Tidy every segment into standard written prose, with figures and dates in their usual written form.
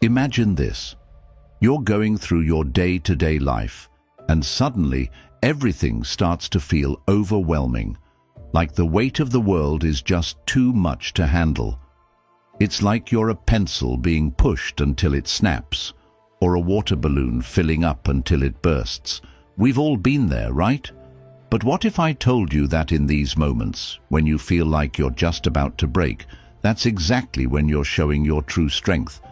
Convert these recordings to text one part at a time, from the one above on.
Imagine this. You're going through your day-to-day life, and suddenly everything starts to feel overwhelming, like the weight of the world is just too much to handle. It's like you're a pencil being pushed until it snaps, or a water balloon filling up until it bursts. We've all been there, right? But what if I told you that in these moments, when you feel like you're just about to break, that's exactly when you're showing your true strength?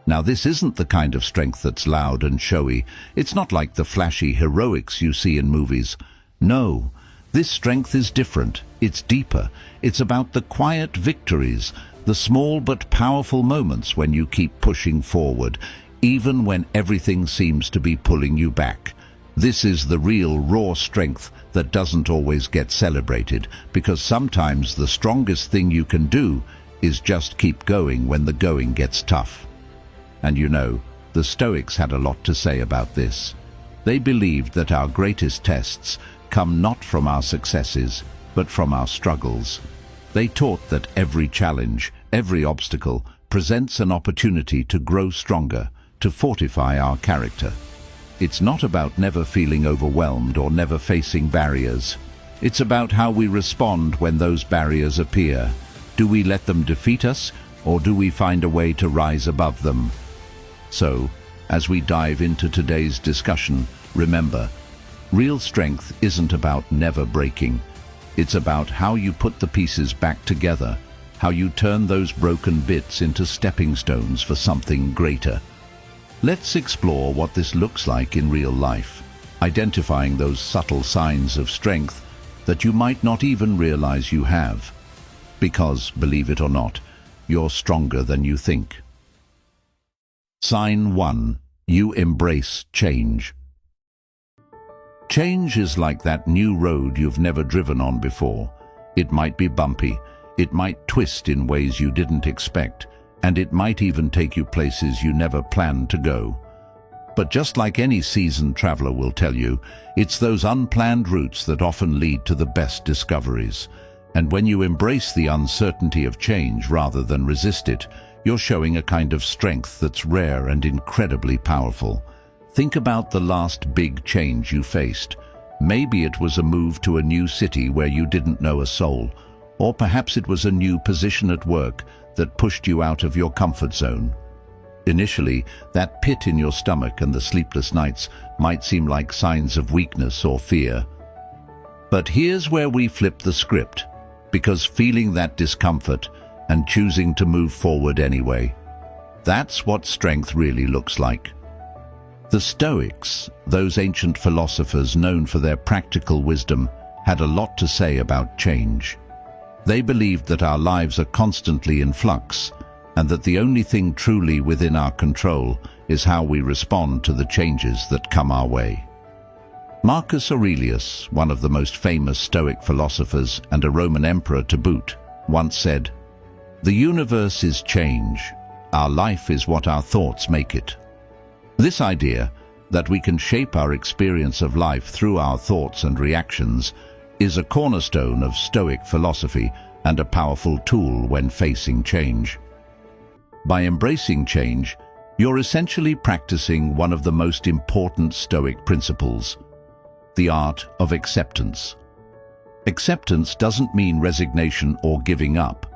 Now, this isn't the kind of strength that's loud and showy. It's not like the flashy heroics you see in movies. No, this strength is different. It's deeper. It's about the quiet victories, the small but powerful moments when you keep pushing forward, even when everything seems to be pulling you back. This is the real raw strength that doesn't always get celebrated, because sometimes the strongest thing you can do is just keep going when the going gets tough. And you know, the Stoics had a lot to say about this. They believed that our greatest tests come not from our successes, but from our struggles. They taught that every challenge, every obstacle, presents an opportunity to grow stronger, to fortify our character. It's not about never feeling overwhelmed or never facing barriers. It's about how we respond when those barriers appear. Do we let them defeat us, or do we find a way to rise above them? So, as we dive into today's discussion, remember, real strength isn't about never breaking. It's about how you put the pieces back together, how you turn those broken bits into stepping stones for something greater. Let's explore what this looks like in real life, identifying those subtle signs of strength that you might not even realize you have. Because, believe it or not, you're stronger than you think. Sign 1. You embrace change. Change is like that new road you've never driven on before. It might be bumpy, it might twist in ways you didn't expect, and it might even take you places you never planned to go. But just like any seasoned traveler will tell you, it's those unplanned routes that often lead to the best discoveries. And when you embrace the uncertainty of change rather than resist it, you're showing a kind of strength that's rare and incredibly powerful. Think about the last big change you faced. Maybe it was a move to a new city where you didn't know a soul, or perhaps it was a new position at work that pushed you out of your comfort zone. Initially, that pit in your stomach and the sleepless nights might seem like signs of weakness or fear. But here's where we flip the script, because feeling that discomfort and choosing to move forward anyway, that's what strength really looks like. The Stoics, those ancient philosophers known for their practical wisdom, had a lot to say about change. They believed that our lives are constantly in flux, and that the only thing truly within our control is how we respond to the changes that come our way. Marcus Aurelius, one of the most famous Stoic philosophers and a Roman emperor to boot, once said, "The universe is change. Our life is what our thoughts make it." This idea, that we can shape our experience of life through our thoughts and reactions, is a cornerstone of Stoic philosophy and a powerful tool when facing change. By embracing change, you're essentially practicing one of the most important Stoic principles, the art of acceptance. Acceptance doesn't mean resignation or giving up.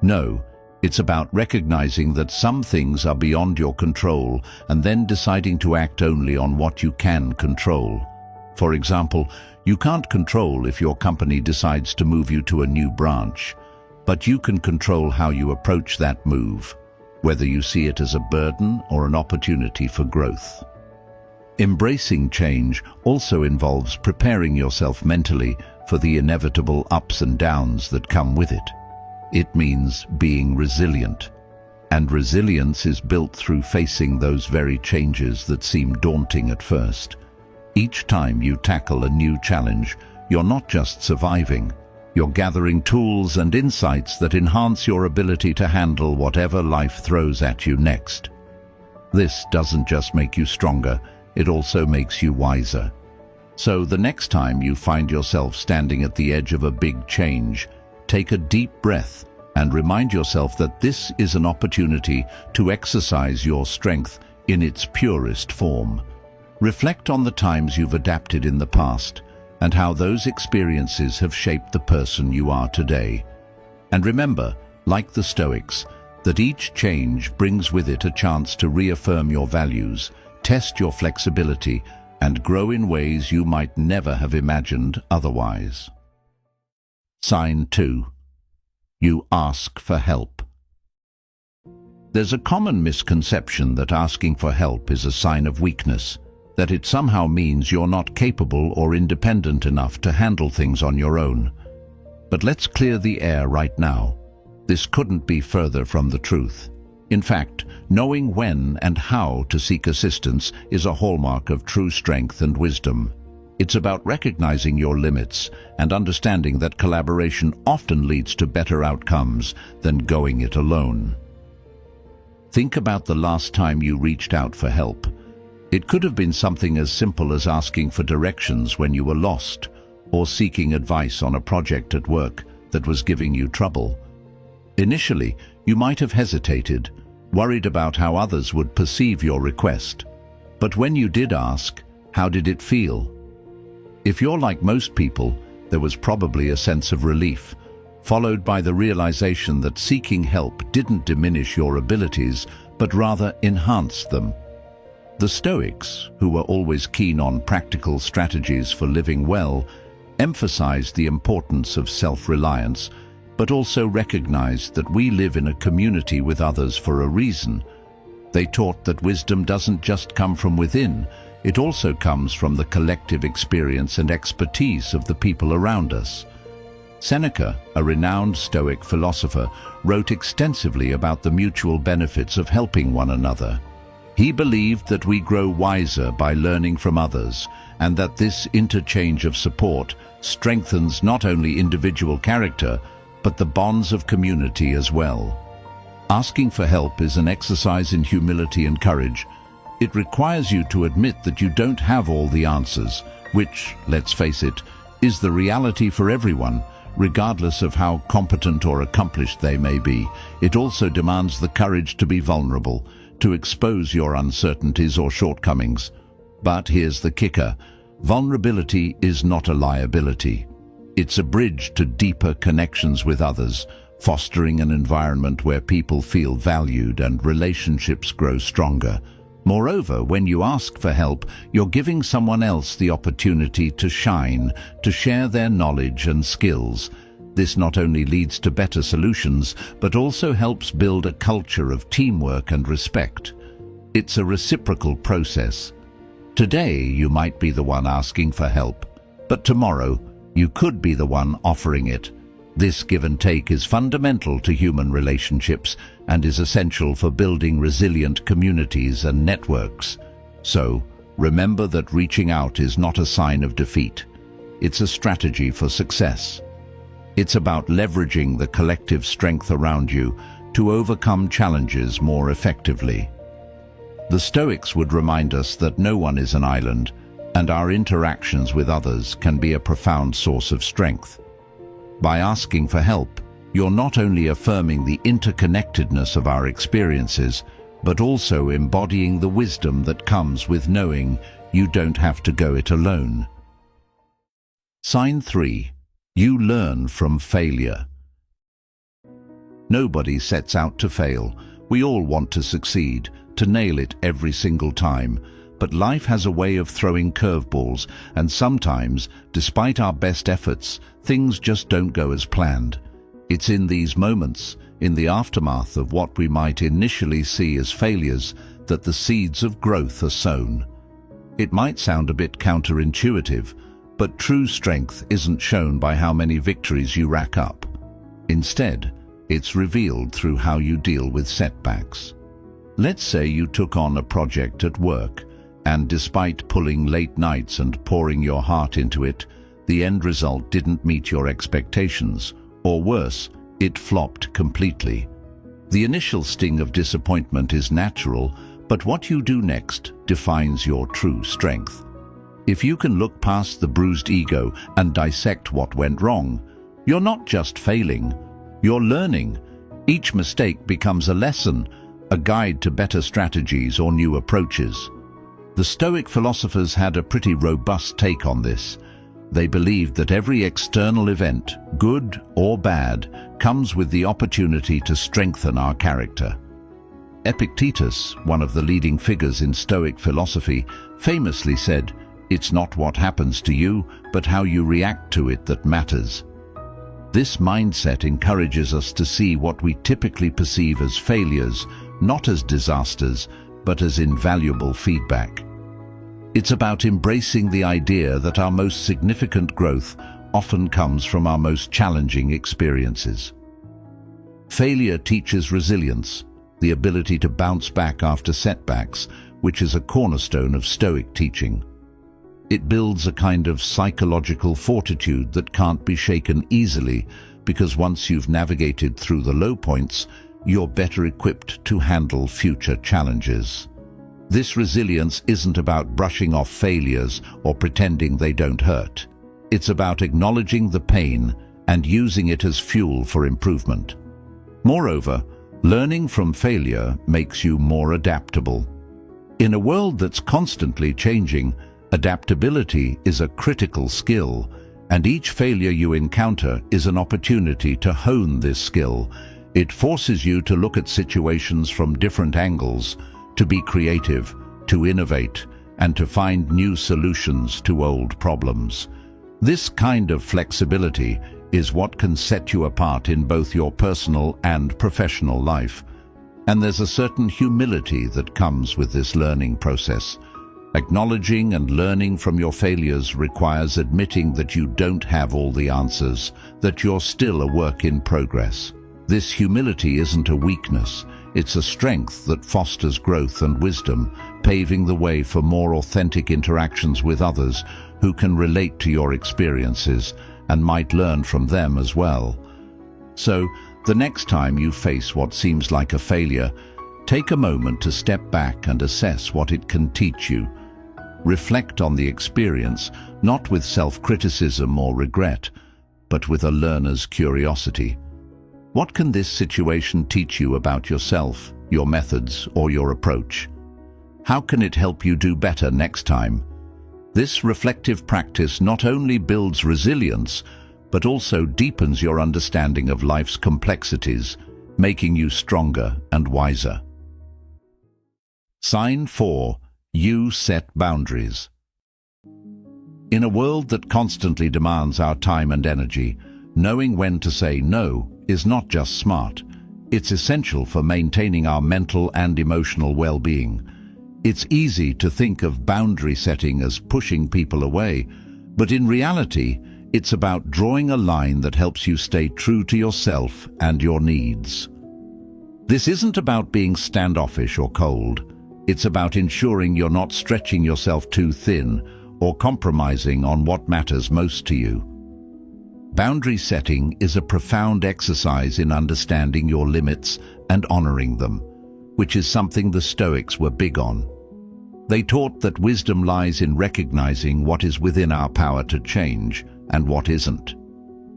No, it's about recognizing that some things are beyond your control and then deciding to act only on what you can control. For example, you can't control if your company decides to move you to a new branch, but you can control how you approach that move, whether you see it as a burden or an opportunity for growth. Embracing change also involves preparing yourself mentally for the inevitable ups and downs that come with it. It means being resilient, and resilience is built through facing those very changes that seem daunting at first. Each time you tackle a new challenge, you're not just surviving, you're gathering tools and insights that enhance your ability to handle whatever life throws at you next. This doesn't just make you stronger, it also makes you wiser. So the next time you find yourself standing at the edge of a big change, take a deep breath and remind yourself that this is an opportunity to exercise your strength in its purest form. Reflect on the times you've adapted in the past and how those experiences have shaped the person you are today. And remember, like the Stoics, that each change brings with it a chance to reaffirm your values, test your flexibility, and grow in ways you might never have imagined otherwise. Sign 2. You ask for help. There's a common misconception that asking for help is a sign of weakness, that it somehow means you're not capable or independent enough to handle things on your own. But let's clear the air right now. This couldn't be further from the truth. In fact, knowing when and how to seek assistance is a hallmark of true strength and wisdom. It's about recognizing your limits and understanding that collaboration often leads to better outcomes than going it alone. Think about the last time you reached out for help. It could have been something as simple as asking for directions when you were lost, or seeking advice on a project at work that was giving you trouble. Initially, you might have hesitated, worried about how others would perceive your request. But when you did ask, how did it feel? If you're like most people, there was probably a sense of relief, followed by the realization that seeking help didn't diminish your abilities, but rather enhanced them. The Stoics, who were always keen on practical strategies for living well, emphasized the importance of self-reliance, but also recognized that we live in a community with others for a reason. They taught that wisdom doesn't just come from within, it also comes from the collective experience and expertise of the people around us. Seneca, a renowned Stoic philosopher, wrote extensively about the mutual benefits of helping one another. He believed that we grow wiser by learning from others, and that this interchange of support strengthens not only individual character, but the bonds of community as well. Asking for help is an exercise in humility and courage. It requires you to admit that you don't have all the answers, which, let's face it, is the reality for everyone, regardless of how competent or accomplished they may be. It also demands the courage to be vulnerable, to expose your uncertainties or shortcomings. But here's the kicker: vulnerability is not a liability. It's a bridge to deeper connections with others, fostering an environment where people feel valued and relationships grow stronger. Moreover, when you ask for help, you're giving someone else the opportunity to shine, to share their knowledge and skills. This not only leads to better solutions, but also helps build a culture of teamwork and respect. It's a reciprocal process. Today, you might be the one asking for help, but tomorrow, you could be the one offering it. This give and take is fundamental to human relationships and is essential for building resilient communities and networks. So, remember that reaching out is not a sign of defeat. It's a strategy for success. It's about leveraging the collective strength around you to overcome challenges more effectively. The Stoics would remind us that no one is an island, and our interactions with others can be a profound source of strength. By asking for help, you're not only affirming the interconnectedness of our experiences, but also embodying the wisdom that comes with knowing you don't have to go it alone. Sign 3. You learn from failure. Nobody sets out to fail. We all want to succeed, to nail it every single time. But life has a way of throwing curveballs, and sometimes, despite our best efforts, things just don't go as planned. It's in these moments, in the aftermath of what we might initially see as failures, that the seeds of growth are sown. It might sound a bit counterintuitive, but true strength isn't shown by how many victories you rack up. Instead, it's revealed through how you deal with setbacks. Let's say you took on a project at work, and despite pulling late nights and pouring your heart into it, the end result didn't meet your expectations, or worse, it flopped completely. The initial sting of disappointment is natural, but what you do next defines your true strength. If you can look past the bruised ego and dissect what went wrong, you're not just failing, you're learning, Each mistake becomes a lesson, a guide to better strategies or new approaches. The Stoic philosophers had a pretty robust take on this. They believed that every external event, good or bad, comes with the opportunity to strengthen our character. Epictetus, one of the leading figures in Stoic philosophy, famously said, "It's not what happens to you, but how you react to it that matters." This mindset encourages us to see what we typically perceive as failures, not as disasters, but as invaluable feedback. It's about embracing the idea that our most significant growth often comes from our most challenging experiences. Failure teaches resilience, the ability to bounce back after setbacks, which is a cornerstone of Stoic teaching. It builds a kind of psychological fortitude that can't be shaken easily, because once you've navigated through the low points, you're better equipped to handle future challenges. This resilience isn't about brushing off failures or pretending they don't hurt. It's about acknowledging the pain and using it as fuel for improvement. Moreover, learning from failure makes you more adaptable. In a world that's constantly changing, adaptability is a critical skill, and each failure you encounter is an opportunity to hone this skill. It forces you to look at situations from different angles, to be creative, to innovate, and to find new solutions to old problems. This kind of flexibility is what can set you apart in both your personal and professional life. And there's a certain humility that comes with this learning process. Acknowledging and learning from your failures requires admitting that you don't have all the answers, that you're still a work in progress. This humility isn't a weakness. It's a strength that fosters growth and wisdom, paving the way for more authentic interactions with others who can relate to your experiences and might learn from them as well. So, the next time you face what seems like a failure, take a moment to step back and assess what it can teach you. Reflect on the experience, not with self-criticism or regret, but with a learner's curiosity. What can this situation teach you about yourself, your methods, or your approach? How can it help you do better next time? This reflective practice not only builds resilience, but also deepens your understanding of life's complexities, making you stronger and wiser. Sign 4. You set boundaries. In a world that constantly demands our time and energy, knowing when to say no is not just smart, it's essential for maintaining our mental and emotional well-being. It's easy to think of boundary setting as pushing people away, but in reality, it's about drawing a line that helps you stay true to yourself and your needs. This isn't about being standoffish or cold. It's about ensuring you're not stretching yourself too thin or compromising on what matters most to you. Boundary setting is a profound exercise in understanding your limits and honoring them, which is something the Stoics were big on. They taught that wisdom lies in recognizing what is within our power to change and what isn't.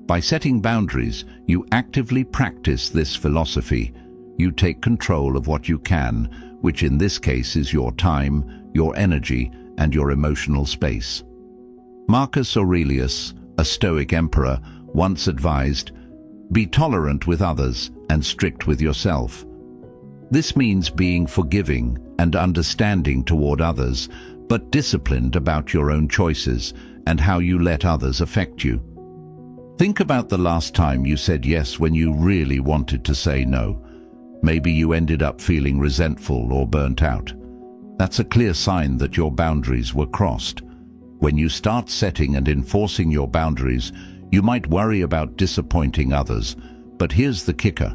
By setting boundaries, you actively practice this philosophy. You take control of what you can, which in this case is your time, your energy, and your emotional space. Marcus Aurelius, a Stoic emperor, once advised, "Be tolerant with others and strict with yourself." This means being forgiving and understanding toward others, but disciplined about your own choices and how you let others affect you. Think about the last time you said yes when you really wanted to say no. Maybe you ended up feeling resentful or burnt out. That's a clear sign that your boundaries were crossed. When you start setting and enforcing your boundaries, you might worry about disappointing others, but here's the kicker.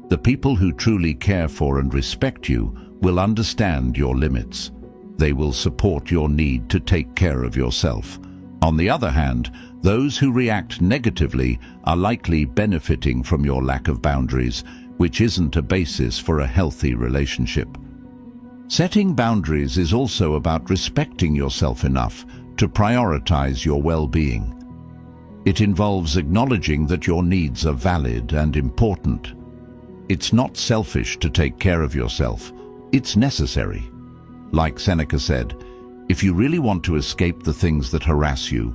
The people who truly care for and respect you will understand your limits. They will support your need to take care of yourself. On the other hand, those who react negatively are likely benefiting from your lack of boundaries, which isn't a basis for a healthy relationship. Setting boundaries is also about respecting yourself enough to prioritize your well-being. It involves acknowledging that your needs are valid and important. It's not selfish to take care of yourself. It's necessary. Like Seneca said, if you really want to escape the things that harass you,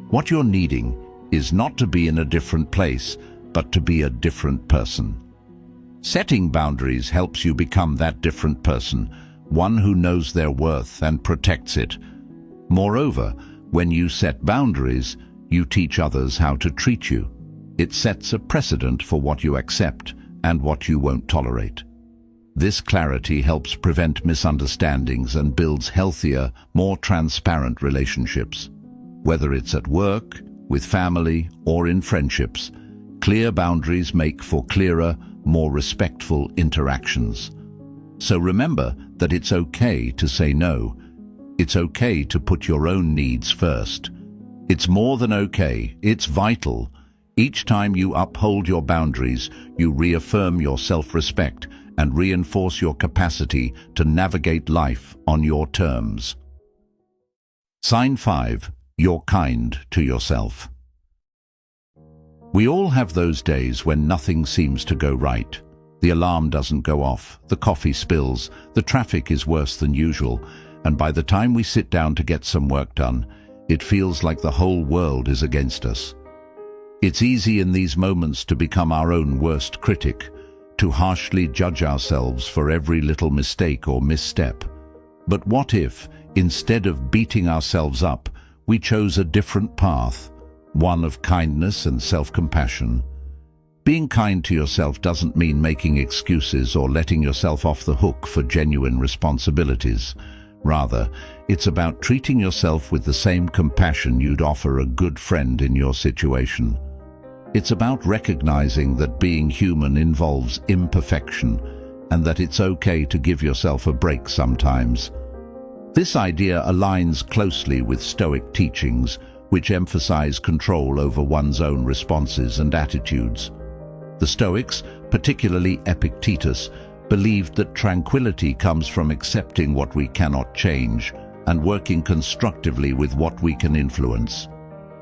what you're needing is not to be in a different place, but to be a different person. Setting boundaries helps you become that different person, one who knows their worth and protects it. Moreover, when you set boundaries, you teach others how to treat you. It sets a precedent for what you accept and what you won't tolerate. This clarity helps prevent misunderstandings and builds healthier, more transparent relationships. Whether it's at work, with family, or in friendships, clear boundaries make for clearer, more respectful interactions. So remember that it's okay to say no. It's okay to put your own needs first. It's more than okay, it's vital. Each time you uphold your boundaries, you reaffirm your self-respect and reinforce your capacity to navigate life on your terms. Sign 5. You're kind to yourself. We all have those days when nothing seems to go right. The alarm doesn't go off, the coffee spills, the traffic is worse than usual, and by the time we sit down to get some work done, it feels like the whole world is against us. It's easy in these moments to become our own worst critic, to harshly judge ourselves for every little mistake or misstep. But what if, instead of beating ourselves up, we chose a different path, one of kindness and self-compassion? Being kind to yourself doesn't mean making excuses or letting yourself off the hook for genuine responsibilities. Rather, it's about treating yourself with the same compassion you'd offer a good friend in your situation. It's about recognizing that being human involves imperfection and that it's okay to give yourself a break sometimes. This idea aligns closely with Stoic teachings, which emphasize control over one's own responses and attitudes. The Stoics, particularly Epictetus, believed that tranquility comes from accepting what we cannot change and working constructively with what we can influence.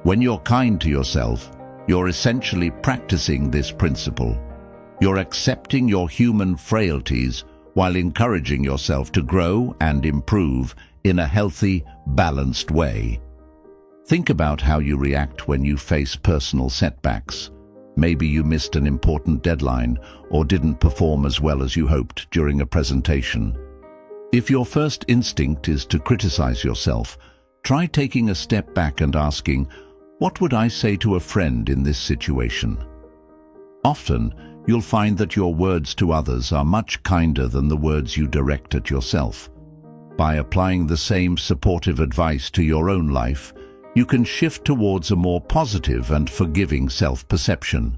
When you're kind to yourself, you're essentially practicing this principle. You're accepting your human frailties while encouraging yourself to grow and improve in a healthy, balanced way. Think about how you react when you face personal setbacks. Maybe you missed an important deadline or didn't perform as well as you hoped during a presentation. If your first instinct is to criticize yourself, try taking a step back and asking, what would I say to a friend in this situation? Often, you'll find that your words to others are much kinder than the words you direct at yourself. By applying the same supportive advice to your own life, you can shift towards a more positive and forgiving self-perception.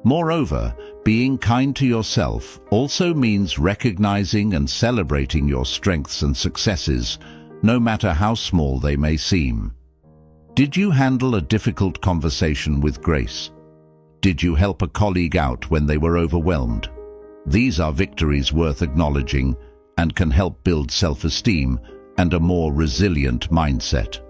Moreover, being kind to yourself also means recognizing and celebrating your strengths and successes, no matter how small they may seem. Did you handle a difficult conversation with grace? Did you help a colleague out when they were overwhelmed? These are victories worth acknowledging and can help build self-esteem and a more resilient mindset.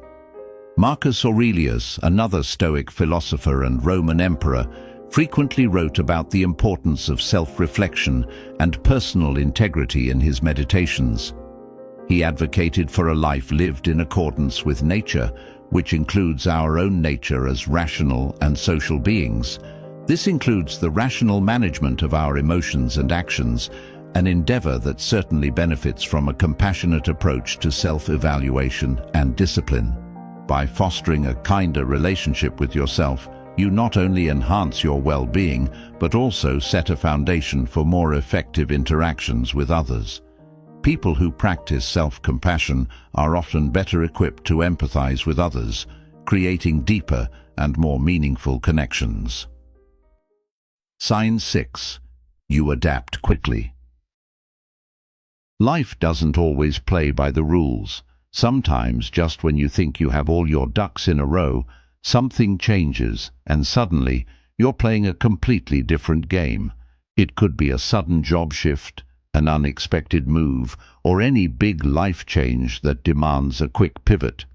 Marcus Aurelius, another Stoic philosopher and Roman emperor, frequently wrote about the importance of self-reflection and personal integrity in his meditations. He advocated for a life lived in accordance with nature, which includes our own nature as rational and social beings. This includes the rational management of our emotions and actions, an endeavor that certainly benefits from a compassionate approach to self-evaluation and discipline. By fostering a kinder relationship with yourself, you not only enhance your well-being, but also set a foundation for more effective interactions with others. People who practice self-compassion are often better equipped to empathize with others, creating deeper and more meaningful connections. Sign 6. You adapt quickly. Life doesn't always play by the rules. Sometimes, just when you think you have all your ducks in a row, something changes, and suddenly you're playing a completely different game. It could be a sudden job shift, an unexpected move, or any big life change that demands a quick pivot.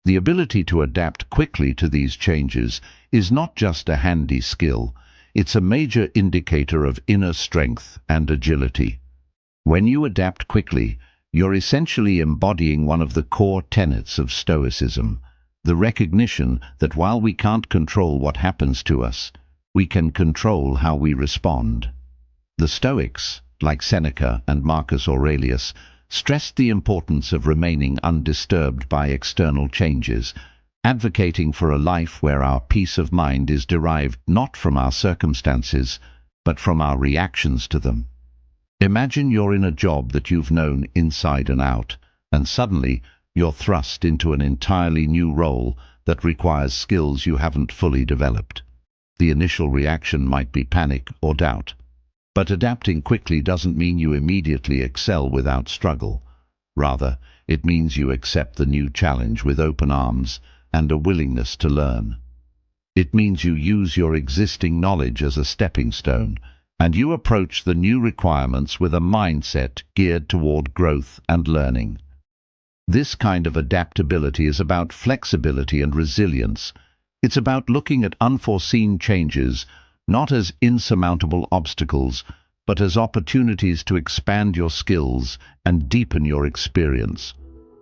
The ability to adapt quickly to these changes is not just a handy skill, It's a major indicator of inner strength and agility. When you adapt quickly, you're essentially embodying one of the core tenets of Stoicism, the recognition that while we can't control what happens to us, we can control how we respond. The Stoics, like Seneca and Marcus Aurelius, stressed the importance of remaining undisturbed by external changes, advocating for a life where our peace of mind is derived not from our circumstances, but from our reactions to them. Imagine you're in a job that you've known inside and out, and suddenly you're thrust into an entirely new role that requires skills you haven't fully developed. The initial reaction might be panic or doubt. But adapting quickly doesn't mean you immediately excel without struggle. Rather, it means you accept the new challenge with open arms and a willingness to learn. It means you use your existing knowledge as a stepping stone, and you approach the new requirements with a mindset geared toward growth and learning. This kind of adaptability is about flexibility and resilience. It's about looking at unforeseen changes not as insurmountable obstacles, but as opportunities to expand your skills and deepen your experience.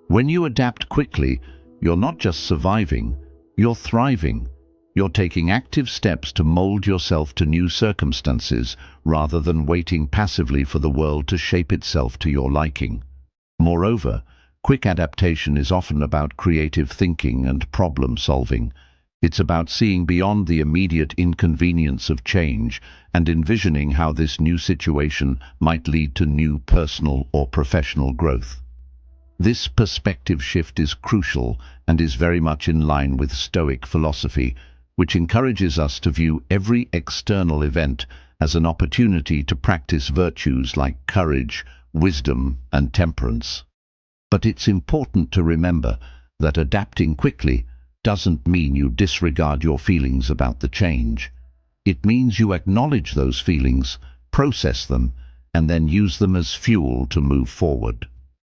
When you adapt quickly, you're not just surviving, you're thriving. You're taking active steps to mold yourself to new circumstances rather than waiting passively for the world to shape itself to your liking. Moreover, quick adaptation is often about creative thinking and problem solving. It's about seeing beyond the immediate inconvenience of change and envisioning how this new situation might lead to new personal or professional growth. This perspective shift is crucial and is very much in line with Stoic philosophy, which encourages us to view every external event as an opportunity to practice virtues like courage, wisdom, and temperance. But it's important to remember that adapting quickly doesn't mean you disregard your feelings about the change. It means you acknowledge those feelings, process them, and then use them as fuel to move forward.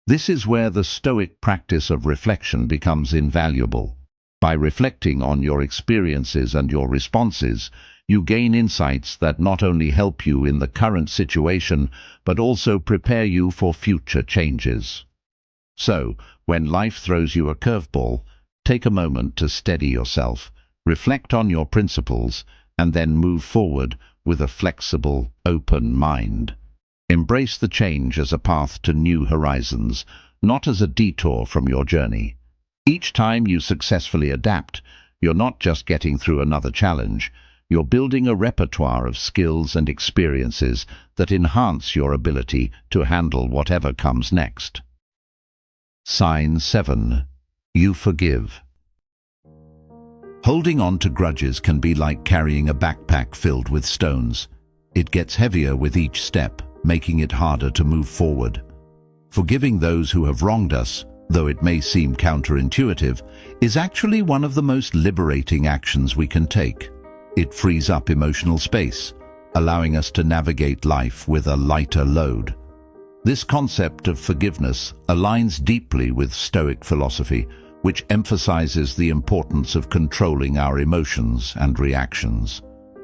This is where the Stoic practice of reflection becomes invaluable. By reflecting on your experiences and your responses, you gain insights that not only help you in the current situation, but also prepare you for future changes. So, when life throws you a curveball, take a moment to steady yourself, reflect on your principles, and then move forward with a flexible, open mind. Embrace the change as a path to new horizons, not as a detour from your journey. Each time you successfully adapt, you're not just getting through another challenge, you're building a repertoire of skills and experiences that enhance your ability to handle whatever comes next. Sign 7. You forgive. Holding on to grudges can be like carrying a backpack filled with stones. It gets heavier with each step, making it harder to move forward. Forgiving those who have wronged us, though it may seem counterintuitive, is actually one of the most liberating actions we can take. It frees up emotional space, allowing us to navigate life with a lighter load. This concept of forgiveness aligns deeply with Stoic philosophy, which emphasizes the importance of controlling our emotions and reactions.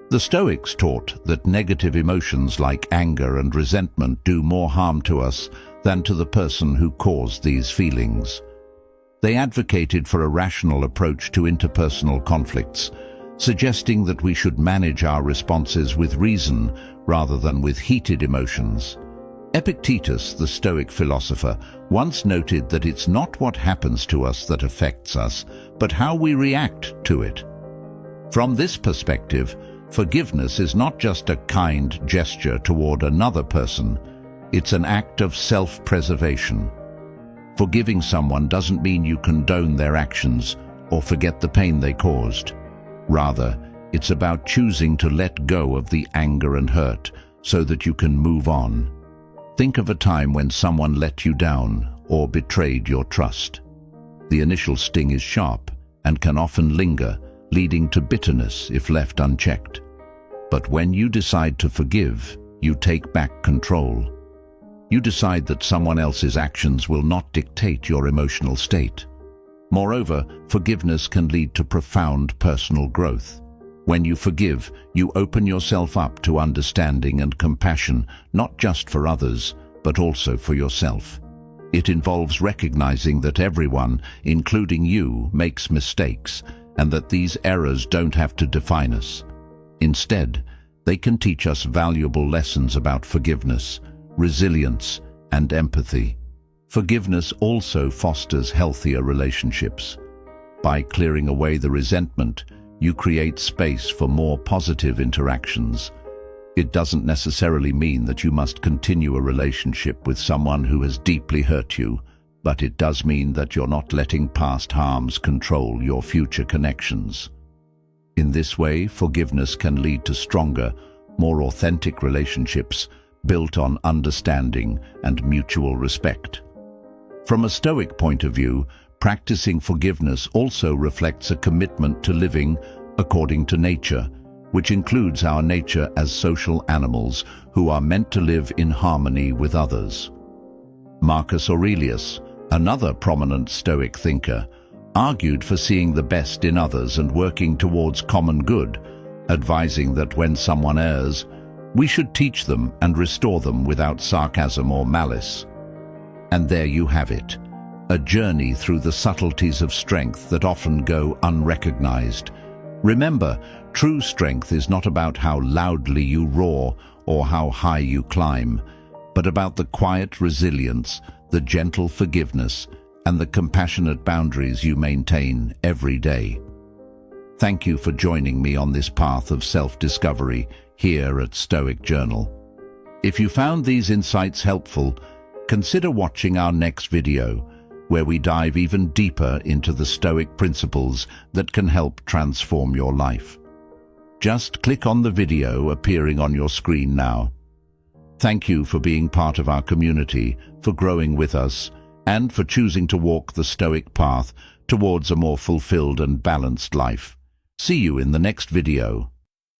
The Stoics taught that negative emotions like anger and resentment do more harm to us than to the person who caused these feelings. They advocated for a rational approach to interpersonal conflicts, suggesting that we should manage our responses with reason rather than with heated emotions. Epictetus, the Stoic philosopher, once noted that it's not what happens to us that affects us, but how we react to it. From this perspective, forgiveness is not just a kind gesture toward another person, it's an act of self-preservation. Forgiving someone doesn't mean you condone their actions or forget the pain they caused. Rather, it's about choosing to let go of the anger and hurt so that you can move on. Think of a time when someone let you down or betrayed your trust. The initial sting is sharp and can often linger, leading to bitterness if left unchecked. But when you decide to forgive, you take back control. You decide that someone else's actions will not dictate your emotional state. Moreover, forgiveness can lead to profound personal growth. When you forgive, you open yourself up to understanding and compassion, not just for others, but also for yourself. It involves recognizing that everyone, including you, makes mistakes, and that these errors don't have to define us. Instead, they can teach us valuable lessons about forgiveness, resilience, and empathy. Forgiveness also fosters healthier relationships. By clearing away the resentment, you create space for more positive interactions. It doesn't necessarily mean that you must continue a relationship with someone who has deeply hurt you, but it does mean that you're not letting past harms control your future connections. In this way, forgiveness can lead to stronger, more authentic relationships built on understanding and mutual respect. From a Stoic point of view, practicing forgiveness also reflects a commitment to living according to nature, which includes our nature as social animals who are meant to live in harmony with others. Marcus Aurelius, another prominent Stoic thinker, argued for seeing the best in others and working towards common good, advising that when someone errs, we should teach them and restore them without sarcasm or malice. And there you have it, a journey through the subtleties of strength that often go unrecognized. Remember, true strength is not about how loudly you roar or how high you climb, but about the quiet resilience, the gentle forgiveness, and the compassionate boundaries you maintain every day. Thank you for joining me on this path of self-discovery here at Stoic Journal. If you found these insights helpful, consider watching our next video, where we dive even deeper into the Stoic principles that can help transform your life. Just click on the video appearing on your screen now. Thank you for being part of our community, for growing with us, and for choosing to walk the Stoic path towards a more fulfilled and balanced life. See you in the next video.